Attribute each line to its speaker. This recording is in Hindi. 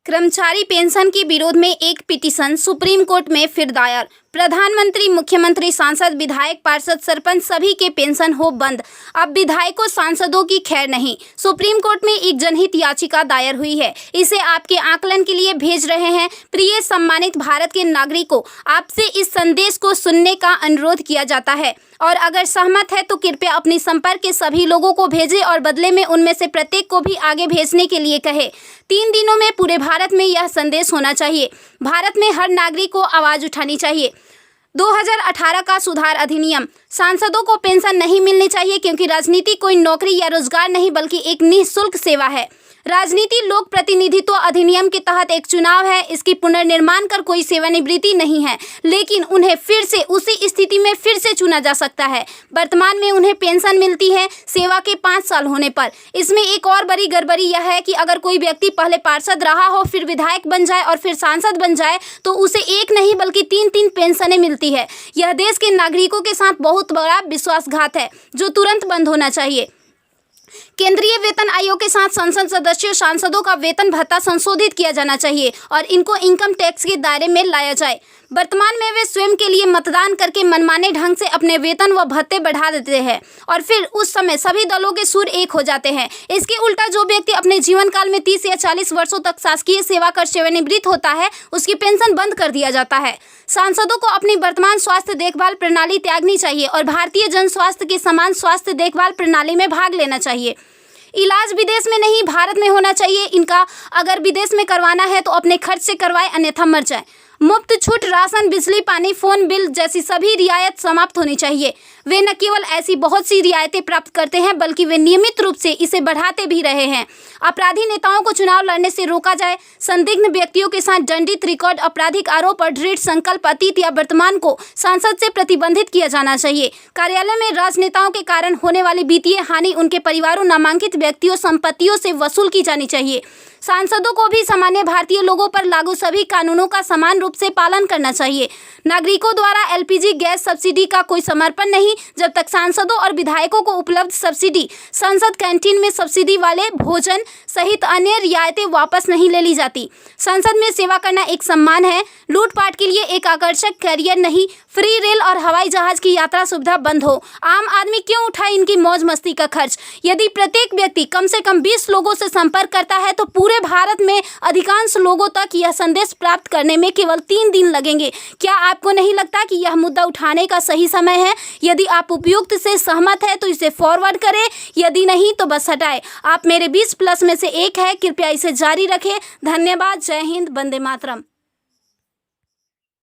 Speaker 1: कर्मचारी पेंशन के विरोध में एक पिटीशन सुप्रीम कोर्ट में फिर दायर। प्रधानमंत्री, मुख्यमंत्री, सांसद, विधायक, पार्षद, सरपंच सभी के पेंशन हो बंद। अब विधायकों, सांसदों की खैर नहीं। सुप्रीम कोर्ट में एक जनहित याचिका दायर हुई है। इसे आपके आकलन के लिए भेज रहे हैं। प्रिय सम्मानित भारत के नागरिकों, आपसे इस संदेश को सुनने का अनुरोध किया जाता है और अगर सहमत है तो कृपया अपने संपर्क के सभी लोगों को भेजें और बदले में उनमें से प्रत्येक को भी आगे भेजने के लिए कहें। 3 दिनों में पूरे भारत में यह संदेश होना चाहिए। भारत में हर नागरिक को आवाज़ उठानी चाहिए। 2018 का सुधार अधिनियम। सांसदों को पेंशन नहीं मिलनी चाहिए क्योंकि राजनीति कोई नौकरी या रोजगार नहीं बल्कि एक निःशुल्क सेवा है। राजनीति लोक प्रतिनिधित्व अधिनियम के तहत एक चुनाव है। इसकी पुनर्निर्माण कर कोई सेवानिवृत्ति नहीं है, लेकिन उन्हें फिर से उसी स्थिति में फिर से चुना जा सकता है। वर्तमान में उन्हें पेंशन मिलती है सेवा के 5 साल होने पर। इसमें एक और बड़ी गड़बड़ी यह है कि अगर कोई व्यक्ति पहले पार्षद रहा हो, फिर विधायक बन जाए और फिर सांसद बन जाए तो उसे एक नहीं बल्कि 3-3 पेंशनें मिलती है। यह देश के नागरिकों के साथ बहुत बड़ा विश्वासघात है जो तुरंत बंद होना चाहिए। केंद्रीय वेतन आयोग के साथ संसद सदस्यों, सांसदों का वेतन भत्ता संशोधित किया जाना चाहिए और इनको इनकम टैक्स के दायरे में लाया जाए। वर्तमान में वे स्वयं के लिए मतदान करके मनमाने ढंग से अपने वेतन व भत्ते बढ़ा देते हैं और फिर उस समय सभी दलों के सुर एक हो जाते हैं। इसके उल्टा जो व्यक्ति अपने जीवन काल में 30 या 40 वर्षों तक शासकीय सेवा कर सेवानिवृत्त होता है, उसकी पेंशन बंद कर दिया जाता है। सांसदों को अपनी वर्तमान स्वास्थ्य देखभाल प्रणाली त्यागनी चाहिए और भारतीय जन स्वास्थ्य के समान स्वास्थ्य देखभाल प्रणाली में भाग लेना चाहिए। इलाज विदेश में नहीं, भारत में होना चाहिए। इनका अगर विदेश में करवाना है तो अपने खर्च से करवाए, अन्यथा मर जाए। मुफ्त छूट, राशन, बिजली, पानी, फोन बिल जैसी सभी रियायत समाप्त होनी चाहिए। वे न केवल ऐसी बहुत सी रियायतें प्राप्त करते हैं बल्कि वे नियमित रूप से इसे बढ़ाते भी रहे हैं। अपराधी नेताओं को चुनाव लड़ने से रोका जाए। संदिग्ध व्यक्तियों के साथ दंडित रिकॉर्ड, आपराधिक आरोप और दृढ़ संकल्प अतीत या वर्तमान को सांसद से प्रतिबंधित किया जाना चाहिए। कार्यालय में राजनेताओं के कारण होने वाली वित्तीय हानि उनके परिवारों, नामांकित व्यक्तियों, संपत्तियों से वसूल की जानी चाहिए। सांसदों को भी सामान्य भारतीय लोगों पर लागू सभी कानूनों का समान रूप से पालन करना चाहिए। नागरिकों द्वारा एलपीजी गैस सब्सिडी का कोई समर्पण नहीं जब तक सांसदों और विधायकों को उपलब्ध सब्सिडी, संसद कैंटीन में सब्सिडी वाले भोजन सहित अन्य रियायतें वापस नहीं ले ली जाती। संसद में सेवा करना एक सम्मान है, लूटपाट के लिए एक आकर्षक करियर नहीं। फ्री रेल और हवाई जहाज की यात्रा सुविधा बंद हो। आम आदमी क्यों उठाए इनकी मौज मस्ती का खर्च? यदि प्रत्येक व्यक्ति कम से कम 20 लोगों से संपर्क करता है तो पूरे भारत में अधिकांश लोगों तक यह संदेश प्राप्त करने में केवल 3 दिन लगेंगे। क्या आपको नहीं लगता कि यह मुद्दा उठाने का सही समय है? यदि आप उपयुक्त से सहमत है तो इसे फॉरवर्ड करें, यदि नहीं तो बस हटाएं। आप मेरे 20+ में से एक है। कृपया इसे जारी रखें। धन्यवाद। जय हिंद। वंदे मातरम।